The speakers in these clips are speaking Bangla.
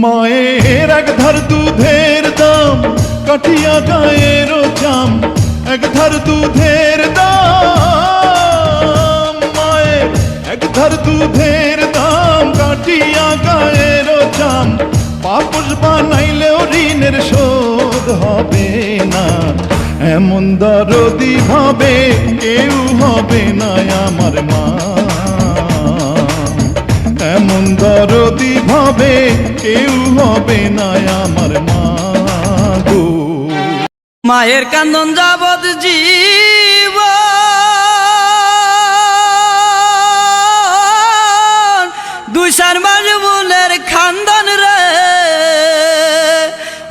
মায়ের এক ধার দুধের দাম কাটিয়া গায়ের চাম, এক ধার দুধের দাম, মায়ের এক ধার দুধের দাম কাটিয়া গায়ের চাম, পাপস বানাইলেও ঋণের শোধ হবে না। এমন দরদি ভাবে কেউ হবে না আমার মা, এমন দরদি ভাবে কেউ হবে না আমার মা গো। মায়ের কান্দন যাবৎ জীব দুই চার মাস বোনের খান্দন রে,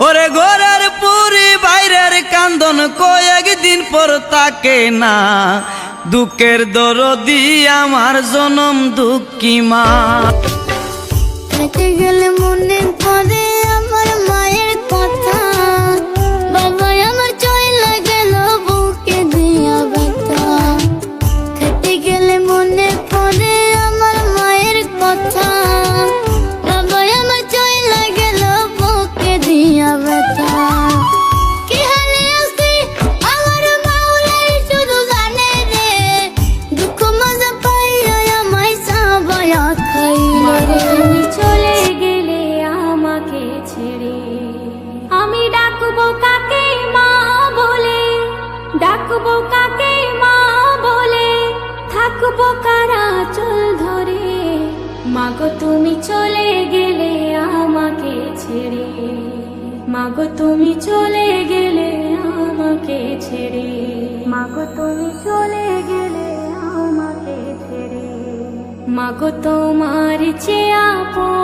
ওরে ঘরের পুরি বাইরের কান্দন কয়েকদিন পর তাকে না। দুঃখের দরদি আমার জনম দুঃখী মা। গেলে মনে পড়ে আমার মায়ের কথা, বাবা আমার চলে গেল বুকে দিয়া ব্যথা। খেতে গেলে মনে পড়ে আমার মায়ের কথা, বাবা আমার চলে গেল বুকে দিয়া ব্যথা। কি হালে আছি আমার মাওলাই শুধু জানে রে, দুঃখ মজা পাইয়া আমায় সাবায়া খাইল রে। চলে গেলে আমাকে ছেড়ে আমি ডাকবো কাকে মা বলে, ডাকবো কাকে মা বলে, থাকবো কারা চল ধরে। মাগো তুমি চলে গেলে আমাকে ছেড়ে, মাগো তুমি চলে গেলে আমাকে ছেড়ে, মাগো তুমি চলে গেলে আমাকে ছেড়ে। মাগো তোমার চেয়ে আপন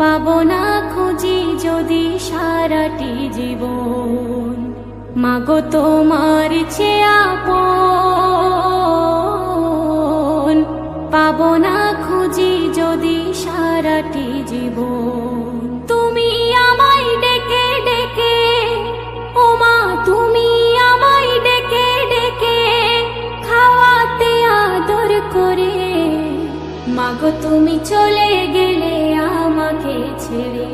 পাবো না খুঁজি যদি সারাটি জীবন। মাগো তোমার চেয়ে আপন পাবো না খুঁজি যদি সারাটি জীবন। তুমি আমায় ডেকে ডেকে ও মা, তুমি আমায় ডেকে ডেকে খাওয়াতে আদর করে। মাগো তুমি চলে গেলে আমাকে ছেড়ে,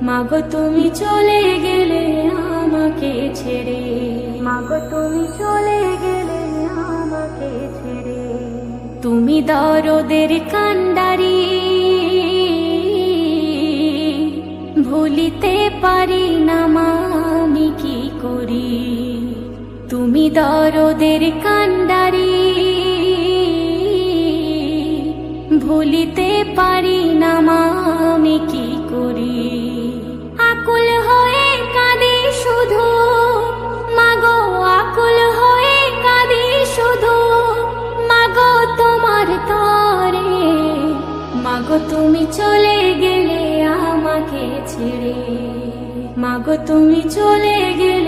মাগো তুমি চলে গেলে আমাকে ছেড়ে, মাগো তুমি চলে গেলে আমাকে ছেড়ে। তুমি দরদের কান্ডারি ভুলিতে পারি না মা আমি কি করি। তুমি দরদের কান্ডারি ভুলিতে পারি না মা আমি কি করি। আকুল হয়ে কাঁদি শুধু মাগো, আকুল হয়ে কাঁদি শুধু মাগো তোমার তরে। মাগো তুমি চলে গেলে আমাকে ছেড়ে, মাগো তুমি চলে গেলে